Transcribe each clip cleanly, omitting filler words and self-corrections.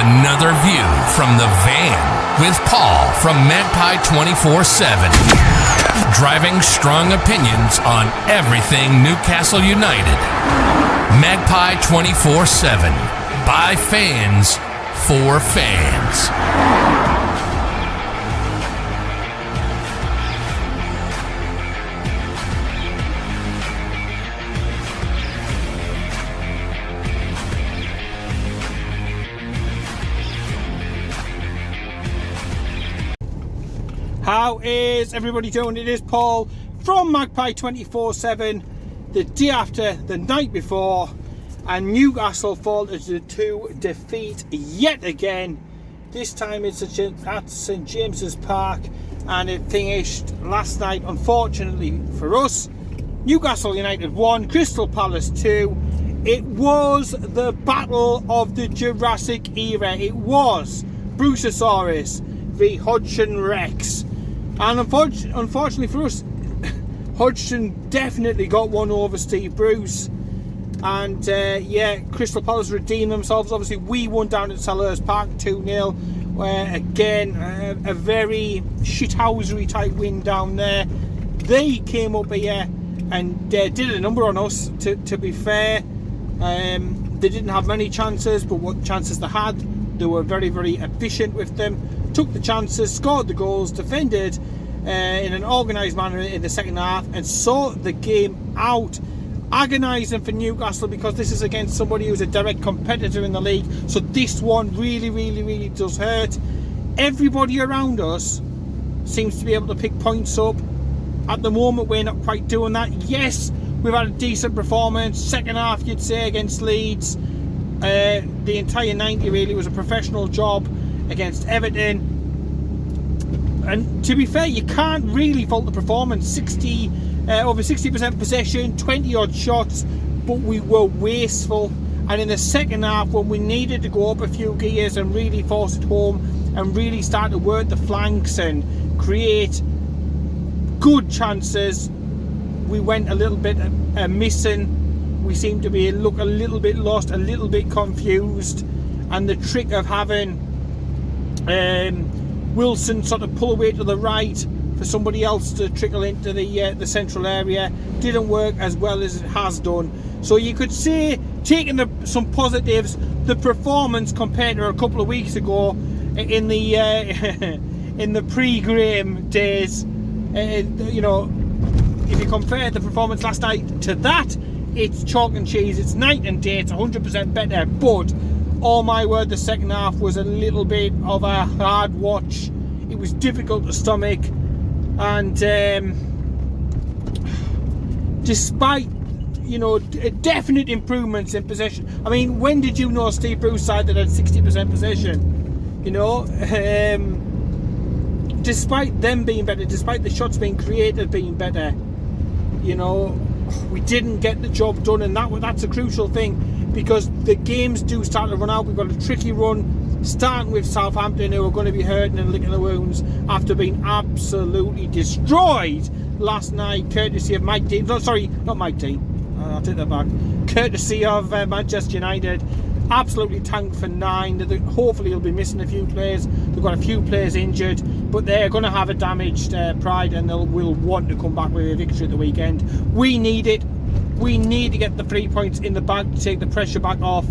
another view from the van with Paul from Magpie 24/7. Driving strong opinions on everything Newcastle United. Magpie 24/7. By fans, for fans. How is everybody doing? It is Paul from Magpie 24/7. The day after, the night before, and Newcastle faltered to defeat yet again. This time it's at St James's Park, and it finished last night. Unfortunately for us, Newcastle United 1, Crystal Palace 2. It was the battle of the Jurrasic era. It was Bruceosaurus v Hodgson Rex. And unfortunately for us, Hodgson definitely got one over Steve Bruce. And Crystal Palace redeemed themselves. Obviously, we won down at Selhurst Park 2-0. Where again, a very shithousery type win down there. They came up here and did a number on us, to be fair. They didn't have many chances, but what chances they had, they were very, very efficient with them. Took the chances, scored the goals, defended in an organised manner in the second half, and saw the game out. Agonising for Newcastle, because this is against somebody who's a direct competitor in the league, so this one really, really, really does hurt. Everybody around us seems to be able to pick points up. At the moment, we're not quite doing that. Yes, we've had a decent performance. Second half, you'd say, against Leeds. The entire 90 really was a professional job against Everton. And to be fair, you can't really fault the performance. Over 60% possession, 20 odd shots, but we were wasteful. And in the second half, when we needed to go up a few gears and really force it home and really start to work the flanks and create good chances, we went a little bit missing. We seemed to look a little bit lost, a little bit confused. And the trick of having Wilson sort of pull away to the right for somebody else to trickle into the central area didn't work as well as it has done. So you could say, taking some positives, the performance compared to a couple of weeks ago in the in the pre-Graham days, if you compare the performance last night to that, it's chalk and cheese. It's night and day. It's 100% better. But oh my word, the second half was a little bit of a hard watch. It was difficult to stomach. And despite, definite improvements in possession. I mean, when did you know Steve Bruce side that had 60% possession? Despite them being better, despite the shots being created being better, we didn't get the job done, and that's a crucial thing, because the games do start to run out. We've got a tricky run, starting with Southampton, who are going to be hurting and licking the wounds after being absolutely destroyed last night, courtesy of Mike Dean. No, sorry, not Mike Dean. I'll take that back. Courtesy of Manchester United. Absolutely tanked for 9. Hopefully he'll be missing a few players. They've got a few players injured, but they're going to have a damaged pride, and will want to come back with a victory at the weekend. We need it. We need to get the 3 points in the bag to take the pressure back off.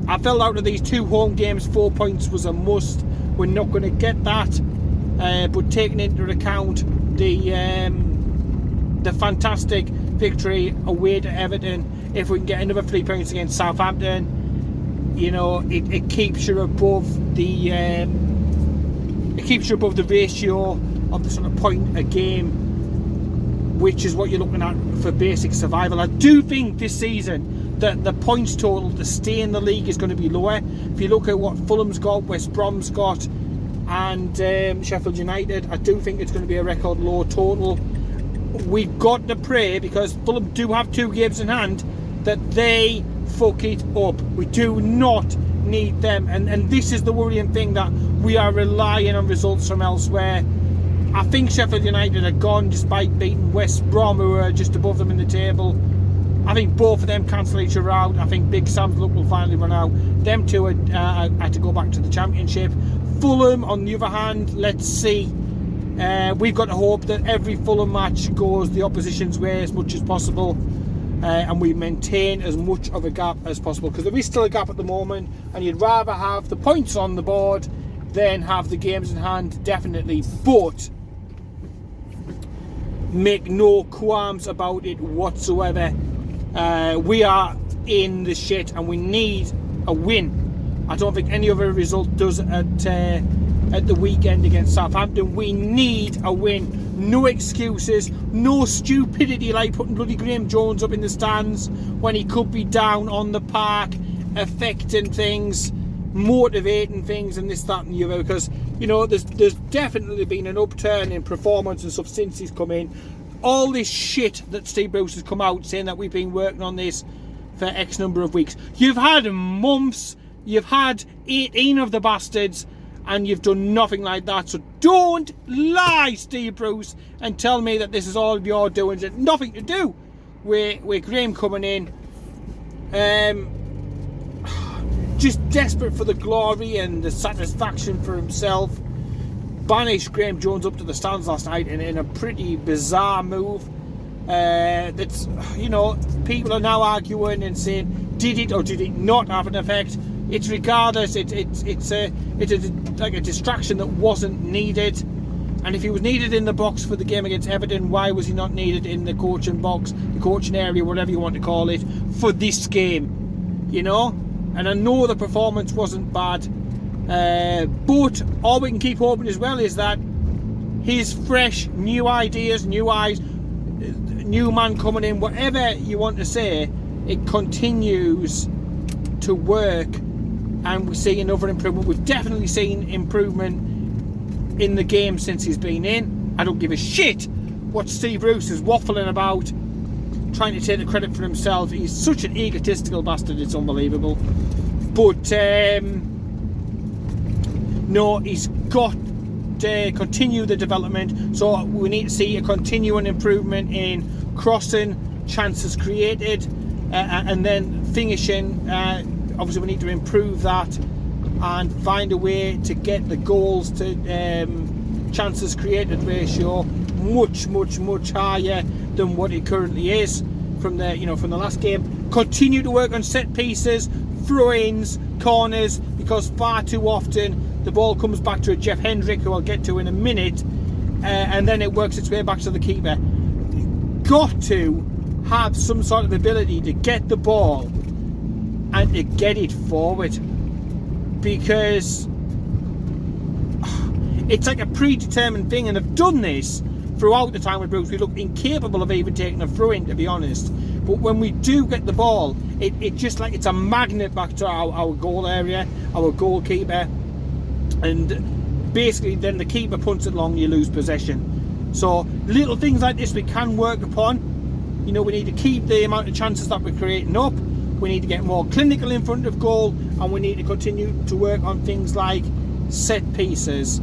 I felt out of these 2 home games, 4 points was a must. We're not going to get that, but taking into account the fantastic victory away to Everton, if we can get another 3 points against Southampton, it keeps you above the ratio of the sort of point a game, which is what you're looking at for basic survival. I do think this season that the points total to stay in the league is going to be lower. If you look at what Fulham's got, West Brom's got, and Sheffield United, I do think it's going to be a record low total. We've got to pray, because Fulham do have 2 games in hand, that they fuck it up. We do not need them, and this is the worrying thing, that we are relying on results from elsewhere. I think Sheffield United are gone, despite beating West Brom, who are just above them in the table. I think both of them cancel each other out. I think Big Sam's luck will finally run out. Them two had to go back to the Championship. Fulham, on the other hand, let's see. We've got to hope that every Fulham match goes the opposition's way as much as possible, and we maintain as much of a gap as possible, because there is still a gap at the moment, and you'd rather have the points on the board than have the games in hand, definitely. But make no qualms about it whatsoever. We are in the shit and we need a win. I don't think any other result does at the weekend against Southampton. We need a win. No excuses, no stupidity like putting bloody Graham Jones up in the stands when he could be down on the park, affecting things, motivating things, and this, that and the other, because, you know, there's definitely been an upturn in performance and stuff since he's come in. All this shit that Steve Bruce has come out saying that we've been working on this for X number of weeks. You've had months, you've had 18 of the bastards, and you've done nothing like that. So don't lie, Steve Bruce, and tell me that this is all your doing. It's nothing to do with Graham coming in. Just desperate for the glory and the satisfaction for himself. Banished Graham Jones up to the stands last night in a pretty bizarre move. That's, you know, people are now arguing and saying, did it or did it not have an effect? It's regardless. It's like a distraction that wasn't needed. And if he was needed in the box for the game against Everton, why was he not needed in the coaching box, the coaching area, whatever you want to call it, for this game? You know. And I know the performance wasn't bad, but all we can keep hoping as well is that his fresh, new ideas, new eyes, new man coming in, whatever you want to say, it continues to work, and we see another improvement. We've definitely seen improvement in the game since he's been in. I don't give a shit what Steve Bruce is waffling about, trying to take the credit for himself. He's such an egotistical bastard, it's unbelievable. But no, he's got to continue the development. So we need to see a continuing improvement in crossing, chances created, and then finishing. Obviously we need to improve that and find a way to get the goals to chances created ratio much higher than what it currently is from the last game. Continue to work on set pieces, throw-ins, corners, because far too often the ball comes back to a Jeff Hendrick, who I'll get to in a minute, and then it works its way back to the keeper. Got to have some sort of ability to get the ball and to get it forward, because it's like a predetermined thing, and I've done this throughout the time with Bruce. We look incapable of even taking a throw-in, to be honest, but when we do get the ball, it just like it's a magnet back to our goal area, our goalkeeper, and basically then the keeper punts it long, you lose possession. So little things like this we can work upon. You know, we need to keep the amount of chances that we're creating up, we need to get more clinical in front of goal, and we need to continue to work on things like set pieces,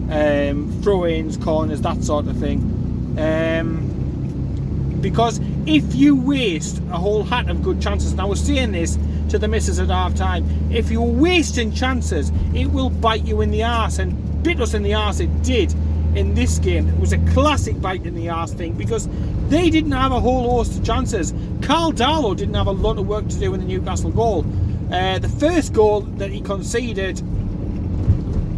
throw-ins, corners, that sort of thing. Because if you waste a whole hat of good chances, and I was saying this to the missus at half time, if you're wasting chances, it will bite you in the arse, and bit us in the arse it did in this game. It was a classic bite in the arse thing, because they didn't have a whole host of chances. Carl Darlow didn't have a lot of work to do in the Newcastle goal. The first goal that he conceded,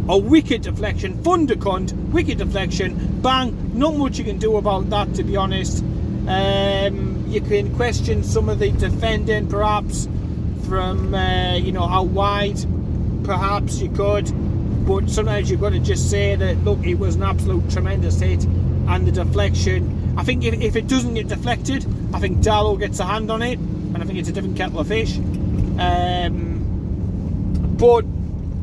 a wicked deflection, Thundercunt, wicked deflection, bang, not much you can do about that, to be honest. You can question some of the defending, perhaps, from out wide, perhaps you could, but sometimes you've got to just say that, look, it was an absolute tremendous hit, and the deflection, I think if it doesn't get deflected, I think Darlow gets a hand on it, and I think it's a different kettle of fish. But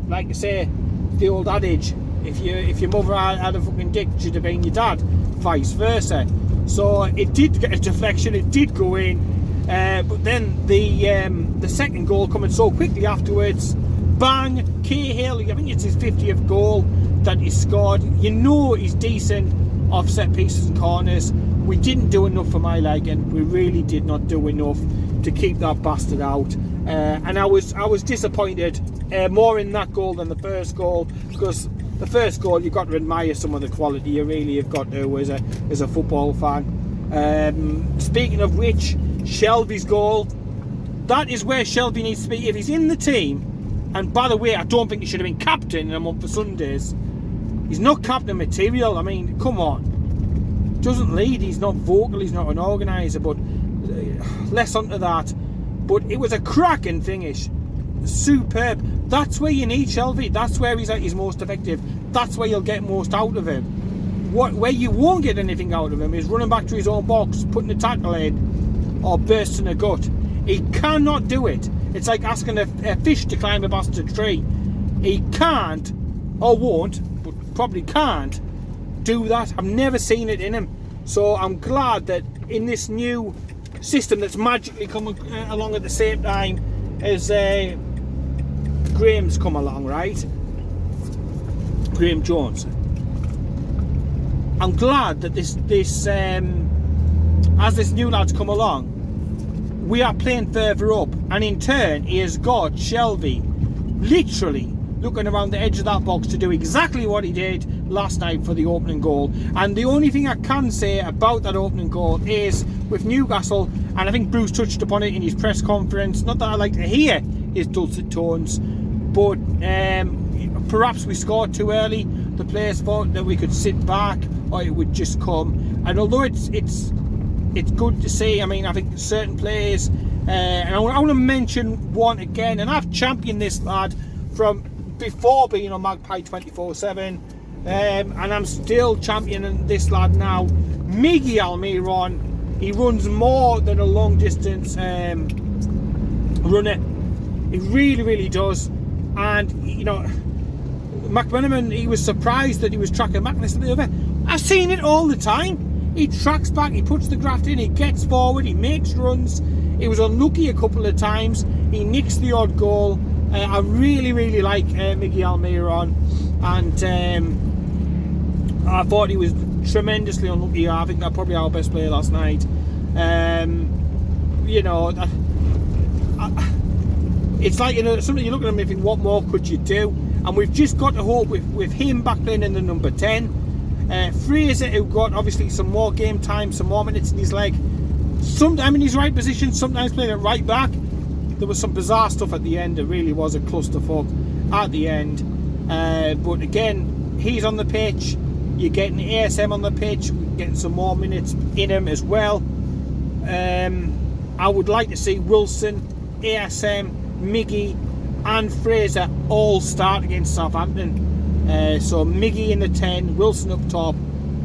like I say, the old adage, if your mother had a fucking dick, she'd have been your dad, vice versa. So it did get a deflection, it did go in, but then the second goal coming so quickly afterwards, bang, Cahill, I think it's his 50th goal that he scored. You know he's decent off set pieces and corners. we didn't do enough for my liking. We really did not do enough to keep that bastard out. And I was disappointed more in that goal than the first goal, because the first goal, you've got to admire some of the quality. You really have got to as a football fan. Speaking of which, Shelby's goal, that is where Shelby needs to be if he's in the team. And by the way, I don't think he should have been captain in a month for Sundays. He's not captain material. I mean, come on. Doesn't lead, he's not vocal, he's not an organiser, but less onto that. But it was a cracking finish. Superb. That's where you need Shelby. That's where he's at his most effective. That's where you'll get most out of him. Where you won't get anything out of him is running back to his own box, putting a tackle in, or bursting a gut. He cannot do it. It's like asking a fish to climb a bastard tree. He can't, or won't, but probably can't do that. I've never seen it in him. So I'm glad that in this new system that's magically coming along at the same time as Graham's come along, right? Graham Jones. I'm glad that this as this new lad's come along, we are playing further up, and in turn he has got Shelby literally looking around the edge of that box to do exactly what he did last night for the opening goal. And the only thing I can say about that opening goal is with Newcastle, and I think Bruce touched upon it in his press conference, not that I like to hear his dulcet tones, but perhaps we scored too early. The players thought that we could sit back or it would just come. And although it's good to see, I mean, I think certain players, and I want to mention one again, and I've championed this lad from before being on Magpie 24/7, and I'm still championing this lad now. Miggy Almiron, he runs more than a long distance runner. He really, really does. And you know, McMenamin, he was surprised that he was tracking back this little bit. I've seen it all the time. He tracks back, he puts the graft in, he gets forward, he makes runs. He was unlucky a couple of times. He nicks the odd goal. I really, really like Miggy Almiron, and I thought he was tremendously unlucky. I think that's probably our best player last night. You know, it's like, you know, something you look at him and think, what more could you do? And we've just got to hope with him back playing in the number 10. Fraser, who got obviously some more game time, some more minutes in his leg, sometimes in his right position, sometimes playing it right back. There was some bizarre stuff at the end. It really was a clusterfuck at the end. But again, he's on the pitch. You're getting ASM on the pitch. We're getting some more minutes in him as well. I would like to see Wilson, ASM, Miggy and Fraser all start against Southampton. So Miggy in the 10, Wilson up top,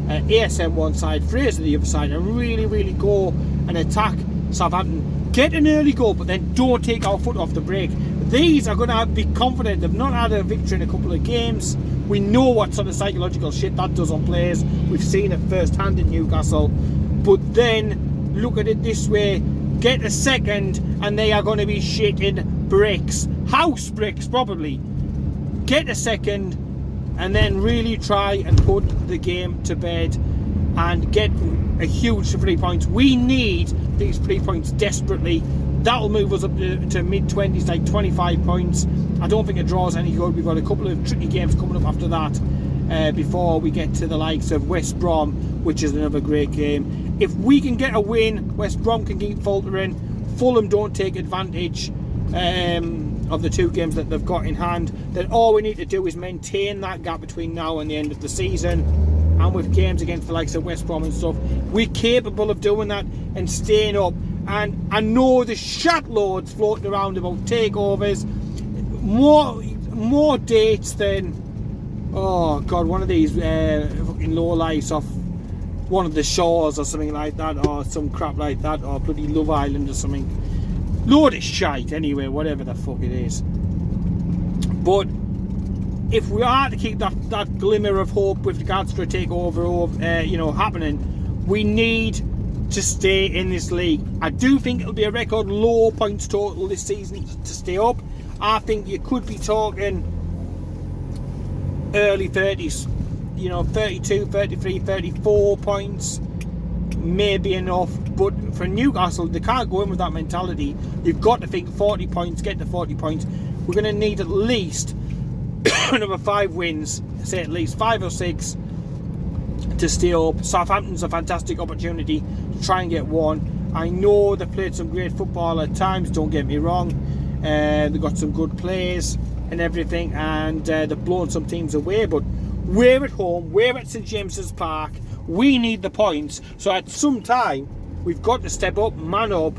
ASM one side, Fraser the other side, and really, really go and attack Southampton. Get an early goal, but then don't take our foot off the brake. These are going to be confident. They've not had a victory in a couple of games. We know what sort of psychological shit that does on players. We've seen it firsthand in Newcastle. But then look at it this way: get a second, and they are going to be shitting bricks, house bricks probably. Get a second, and then really try and put the game to bed and get a huge 3 points. We need these 3 points desperately. That'll move us up to mid-20s, like 25 points. I don't think a draw's any good. We've got a couple of tricky games coming up after that before we get to the likes of West Brom, which is another great game. If we can get a win, West Brom can keep faltering. Fulham don't take advantage of the two games that they've got in hand. Then all we need to do is maintain that gap between now and the end of the season. And with games against the likes of West Brom and stuff, we're capable of doing that and staying up. And I know the shat loads floating around about takeovers, more dates than, oh god, one of these fucking low lights off one of the shores or something like that, or some crap like that, or bloody Love Island or something. Load of shite anyway, whatever the fuck it is. But if we are to keep that glimmer of hope with regards to a takeover happening, we need to stay in this league. I do think it'll be a record low points total this season to stay up. I think you could be talking early 30s, 32, 33, 34 points, may be enough, but for Newcastle, they can't go in with that mentality. You've got to think 40 points, get to 40 points. We're going to need at least another 5 wins, say at least 5 or 6 to stay up. Southampton's a fantastic opportunity to try and get one. I know they played some great football at times, don't get me wrong. They've got some good players and everything, and they've blown some teams away, but we're at home, we're at St James's Park, we need the points. So at some time we've got to step up, man up,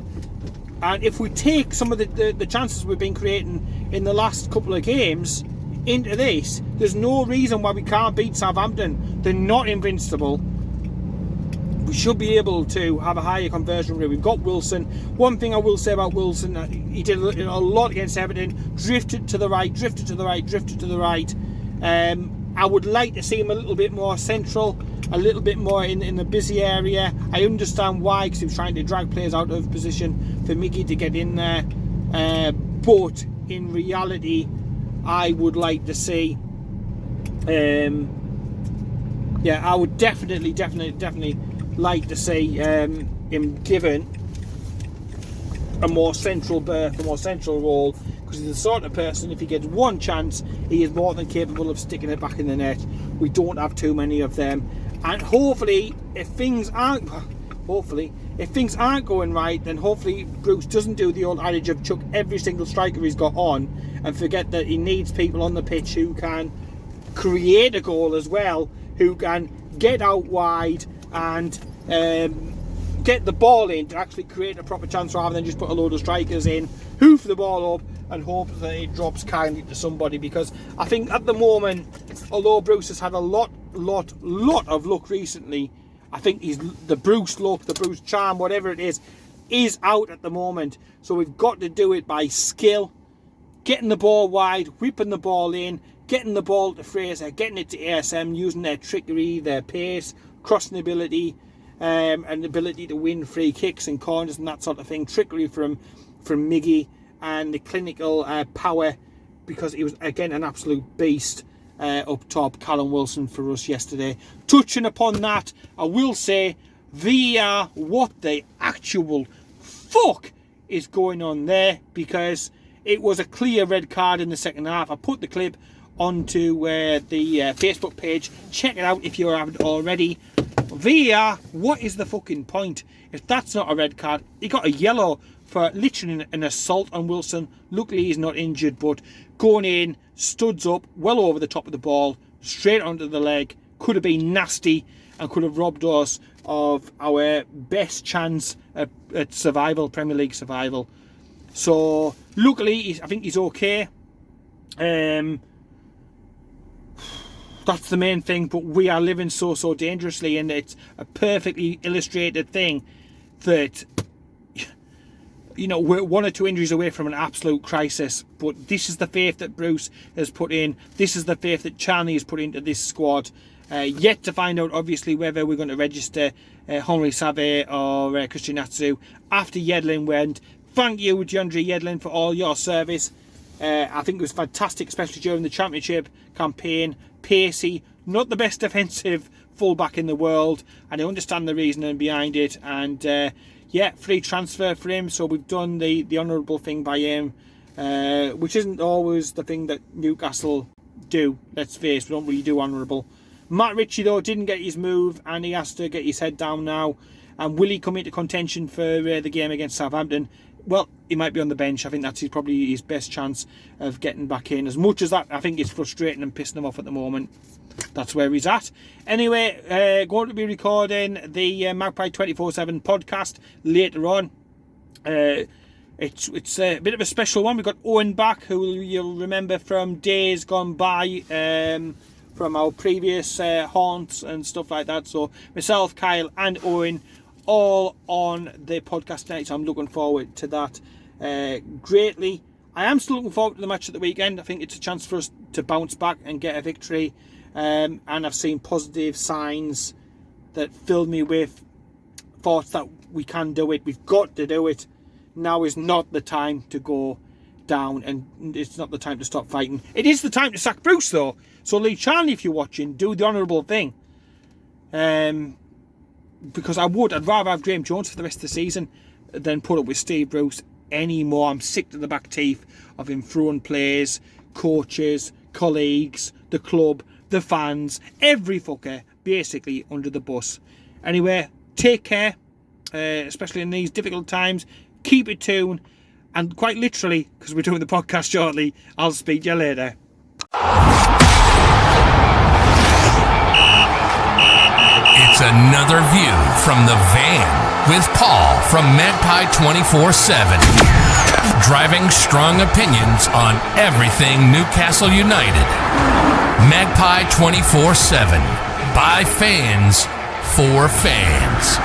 and if we take some of the chances we've been creating in the last couple of games into this, there's no reason why we can't beat Southampton. They're not invincible. We should be able to have a higher conversion rate. We've got Wilson. One thing I will say about Wilson, he did a lot against Everton. Drifted to the right, drifted to the right, drifted to the right. I would like to see him a little bit more central, a little bit more in the busy area. I understand why, because he was trying to drag players out of position for Miggy to get in there. But in reality, I would like to see... I would definitely like to see him given a more central berth, a more central role, because he's the sort of person, if he gets one chance, he is more than capable of sticking it back in the net. We don't have too many of them, and hopefully if things aren't going right, then hopefully Bruce doesn't do the old adage of chuck every single striker he's got on and forget that he needs people on the pitch who can create a goal as well, who can get out wide and get the ball in to actually create a proper chance, rather than just put a load of strikers in, hoof the ball up and hope that it drops kindly to somebody. Because I think at the moment, although Bruce has had a lot of luck recently, I think the Bruce luck, the Bruce charm, whatever it is out at the moment. So we've got to do it by skill, getting the ball wide, whipping the ball in, getting the ball to Fraser, getting it to ASM, using their trickery, their pace, crossing ability, and ability to win free kicks and corners and that sort of thing. Trickery from Miggy, and the clinical power, because he was again an absolute beast up top, Callum Wilson, for us yesterday. Touching upon that, I will say VAR, what the actual fuck is going on there, because it was a clear red card in the second half. I put the clip onto the Facebook page. Check it out if you haven't already. VAR, what is the fucking point? If that's not a red card, he got a yellow for literally an assault on Wilson. Luckily he's not injured, but going in, studs up, well over the top of the ball, straight onto the leg, could have been nasty and could have robbed us of our best chance at survival, Premier League survival. So luckily I think he's okay. That's the main thing, but we are living so dangerously, and it's a perfectly illustrated thing that, you know, we're 1 or 2 injuries away from an absolute crisis. But this is the faith that Bruce has put in. This is the faith that Charney has put into this squad. Yet to find out, obviously, whether we're going to register Henri Save or Christian Atsu after Yedlin went. Thank you, DeAndre Yedlin, for all your service. I think it was fantastic, especially during the Championship campaign. Pacey, not the best defensive fullback in the world, and I understand the reasoning behind it. And yeah, free transfer for him, so we've done the honourable thing by him, which isn't always the thing that Newcastle do. Let's face, we don't really do honourable. Matt Ritchie, though, didn't get his move, and he has to get his head down now. And will he come into contention for the game against Southampton? Well, he might be on the bench. I think that's probably his best chance of getting back in. As much as that, I think it's frustrating and pissing him off at the moment. That's where he's at. Anyway, going to be recording the Magpie 24/7 podcast later on. It's a bit of a special one. We've got Owen back, who you'll remember from days gone by, from our previous haunts and stuff like that. So myself, Kyle and Owen, all on the podcast tonight, so I'm looking forward to that greatly. I am still looking forward to the match at the weekend. I think it's a chance for us to bounce back and get a victory, and I've seen positive signs that filled me with thoughts that we can do it. We've got to do it. Now is not the time to go down, and it's not the time to stop fighting. It is the time to sack Bruce, though. So Lee Charney, if you're watching, do the honourable thing. because I'd rather have Graham Jones for the rest of the season than put up with Steve Bruce anymore. I'm sick to the back teeth of him throwing players, coaches, colleagues, the club, the fans, every fucker basically under the bus. Anyway, take care, especially in these difficult times. Keep it tuned, and quite literally, because we're doing the podcast shortly, I'll speak to you later. It's another view from the van with Paul from Magpie 24/7. Driving strong opinions on everything Newcastle United. Magpie 24/7. By fans, for fans.